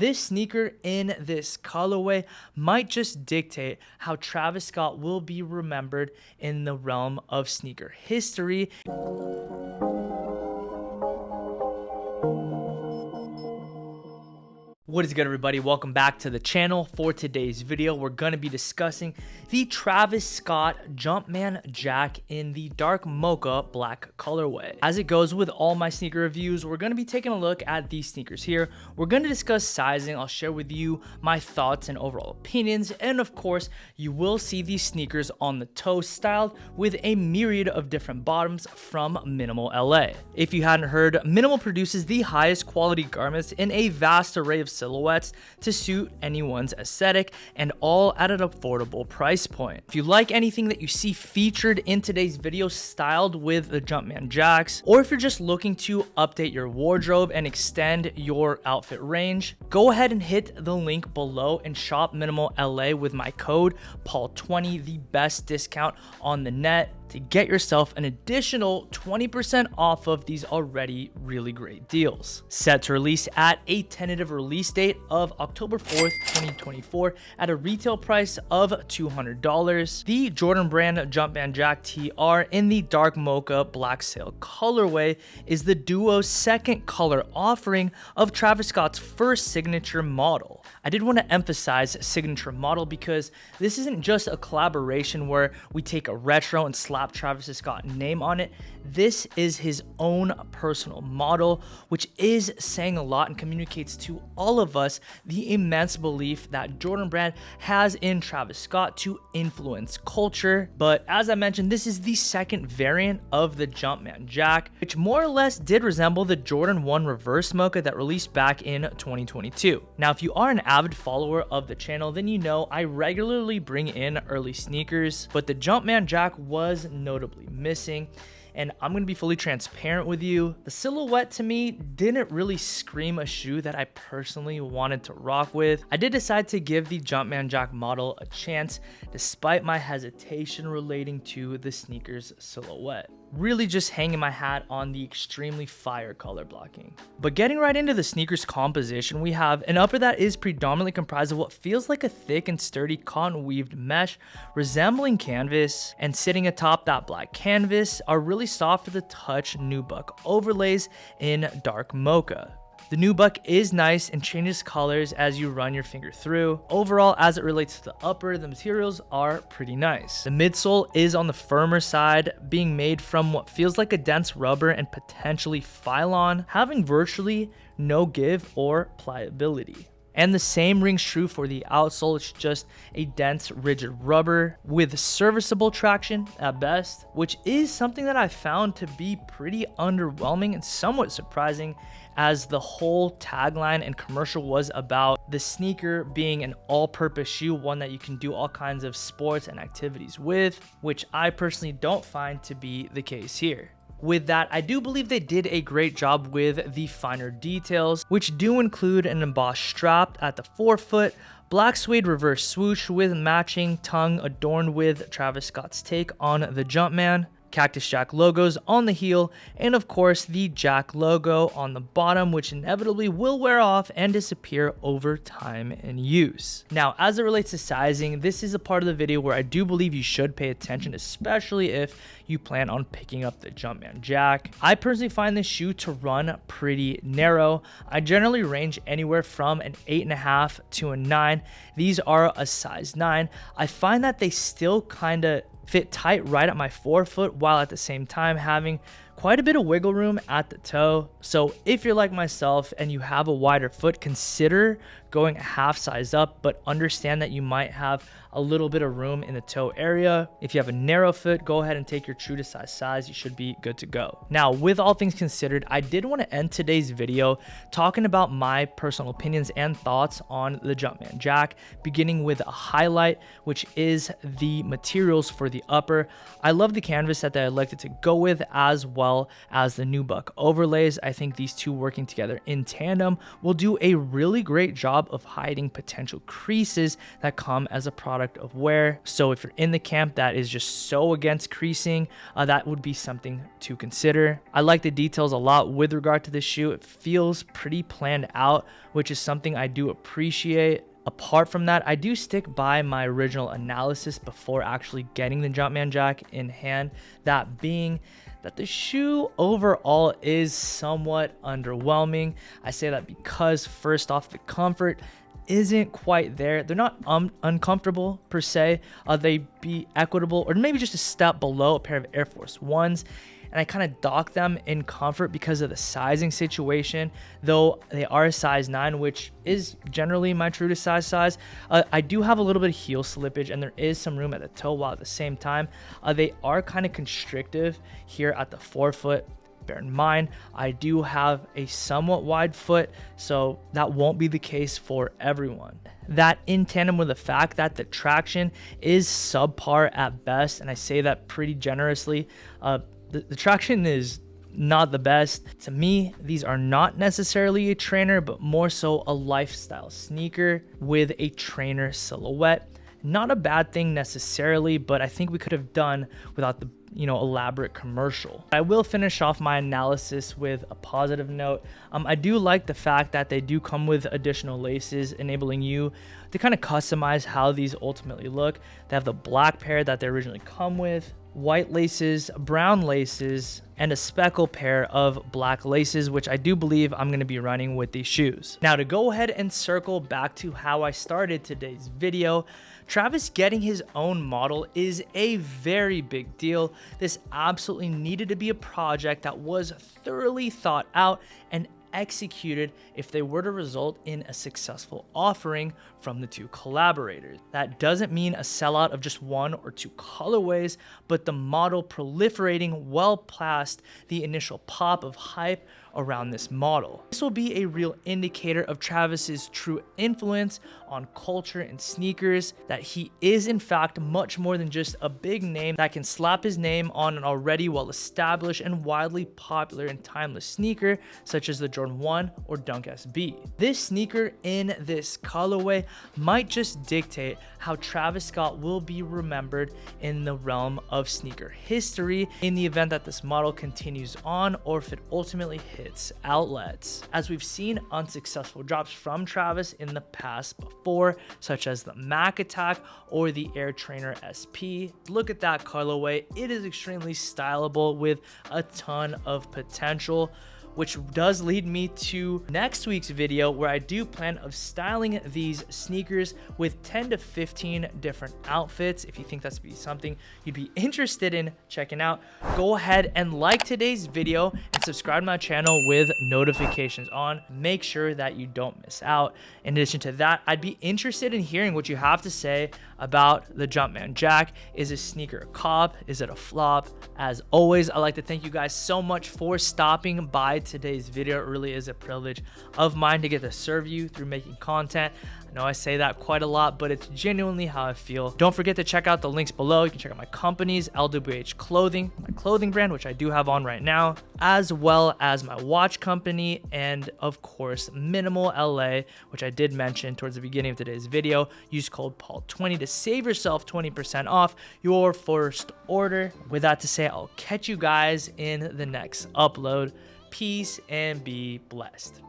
This sneaker in this colorway might just dictate how Travis Scott will be remembered in the realm of sneaker history. What is good, everybody? Welcome back to the channel. For today's video, we're going to be discussing the Travis Scott Jumpman Jack in the dark mocha black colorway. As it goes with all my sneaker reviews, we're going to be taking a look at these sneakers here. We're going to discuss sizing. I'll share with you my thoughts and overall opinions. And of course, you will see these sneakers on the toe styled with a myriad of different bottoms from Minimal LA. If you hadn't heard, Minimal produces the highest quality garments in a vast array of silhouettes to suit anyone's aesthetic, and all at an affordable price point. If you like anything that you see featured in today's video styled with the Jumpman Jacks, or if you're just looking to update your wardrobe and extend your outfit range, go ahead and hit the link below and shop Minimal LA with my code Paul20, the best discount on the net, to get yourself an additional 20% off of these already really great deals. Set to release at a tentative release date of October 4th, 2024 at a retail price of $200. The Jordan brand Jumpman Jack TR in the dark mocha black sail colorway is the duo's second color offering of Travis Scott's first signature model. I did want to emphasize signature model because this isn't just a collaboration where we take a retro and slap Travis Scott name on it. This is his own personal model, which is saying a lot and communicates to all of us the immense belief that Jordan brand has in Travis Scott to influence culture. But as I mentioned, this is the second variant of the Jumpman Jack, which more or less did resemble the Jordan 1 reverse mocha that released back in 2022. Now, if you are an avid follower of the channel, then you know I regularly bring in early sneakers, but the Jumpman Jack was notably missing. And I'm going to be fully transparent with you. The silhouette to me didn't really scream a shoe that I personally wanted to rock with. I did decide to give the Jumpman Jack model a chance despite my hesitation relating to the sneaker's silhouette. Really just hanging my hat on the extremely fire color blocking. But getting right into the sneaker's composition, we have an upper that is predominantly comprised of what feels like a thick and sturdy cotton weaved mesh resembling canvas, and sitting atop that black canvas are really soft to the touch nubuck overlays in dark mocha. The nubuck is nice and changes colors as you run your finger through. Overall, as it relates to the upper, the materials are pretty nice. The midsole is on the firmer side, being made from what feels like a dense rubber and potentially phylon, having virtually no give or pliability. And the same rings true for the outsole. It's just a dense, rigid rubber with serviceable traction at best, which is something that I found to be pretty underwhelming and somewhat surprising, as the whole tagline and commercial was about the sneaker being an all-purpose shoe, one that you can do all kinds of sports and activities with, which I personally don't find to be the case here. With that, I do believe they did a great job with the finer details, which do include an embossed strap at the forefoot, black suede reverse swoosh with matching tongue adorned with Travis Scott's take on the Jumpman, Cactus Jack logos on the heel, and of course the Jack logo on the bottom, which inevitably will wear off and disappear over time and use. Now, as it relates to sizing, this is a part of the video where I do believe you should pay attention, especially if you plan on picking up the Jumpman Jack. I personally find this shoe to run pretty narrow. I generally range anywhere from an 8.5 to a 9. These are a size 9. I find that they still kind of fit tight right at my forefoot, while at the same time having quite a bit of wiggle room at the toe. So if you're like myself and you have a wider foot, consider going a half size up, but understand that you might have a little bit of room in the toe area. If you have a narrow foot, go ahead and take your true to size. You should be good to go. Now, with all things considered, I did want to end today's video talking about my personal opinions and thoughts on the Jumpman Jack, beginning with a highlight, which is the materials for the upper. I love the canvas that I elected to go with, as well well as the nubuck overlays. I think these two working together in tandem will do a really great job of hiding potential creases that come as a product of wear. So if you're in the camp that is just so against creasing, that would be something to consider. I like the details a lot with regard to this shoe. It feels pretty planned out, which is something I do appreciate. Apart from that, I do stick by my original analysis before actually getting the Jumpman Jack in hand, that being that the shoe overall is somewhat underwhelming. I say that because first off, the comfort isn't quite there. They're not uncomfortable per se. They be equitable or maybe just a step below a pair of Air Force Ones. And I kind of dock them in comfort because of the sizing situation, though they are a size 9, which is generally my true to size. I do have a little bit of heel slippage and there is some room at the toe, while at the same time, they are kind of constrictive here at the forefoot. Bear in mind, I do have a somewhat wide foot, so that won't be the case for everyone. That in tandem with the fact that the traction is subpar at best, and I say that pretty generously. The traction is not the best. To me, these are not necessarily a trainer, but more so a lifestyle sneaker with a trainer silhouette. Not a bad thing necessarily, but I think we could have done without the elaborate commercial. I will finish off my analysis with a positive note. I do like the fact that they do come with additional laces, enabling you to kind of customize how these ultimately look. They have the black pair that they originally come with, white laces, brown laces, and a speckle pair of black laces, which I do believe I'm going to be running with these shoes. Now, to go ahead and circle back to how I started today's video, Travis getting his own model is a very big deal. This absolutely needed to be a project that was thoroughly thought out and executed if they were to result in a successful offering from the two collaborators. That doesn't mean a sellout of just one or two colorways, but the model proliferating well past the initial pop of hype around this model. This will be a real indicator of Travis's true influence on culture and sneakers, that he is in fact much more than just a big name that can slap his name on an already well-established and widely popular and timeless sneaker such as the Jordan 1 or Dunk SB. This sneaker in this colorway might just dictate how Travis Scott will be remembered in the realm of sneaker history in the event that this model continues on, or if it ultimately hits outlets. As we've seen unsuccessful drops from Travis in the past before, such as the Mac Attack or the Air Trainer SP. Look at that colorway. It is extremely stylable with a ton of potential, which does lead me to next week's video, where I do plan of styling these sneakers with 10 to 15 different outfits. If you think that's be something you'd be interested in checking out, go ahead and like today's video and subscribe to my channel with notifications on. Make sure that you don't miss out. In addition to that, I'd be interested in hearing what you have to say about the Jumpman Jack. Is this sneaker a cop? Is it a flop? As always, I'd like to thank you guys so much for stopping by today's video. It really is a privilege of mine to get to serve you through making content. I know I say that quite a lot, but it's genuinely how I feel. Don't forget to check out the links below. You can check out my company's LWH Clothing, my clothing brand, which I do have on right now, as well as my watch company, and of course, Minimal LA, which I did mention towards the beginning of today's video. Use code Paul20 to save yourself 20% off your first order. With that to say, I'll catch you guys in the next upload. Peace and be blessed.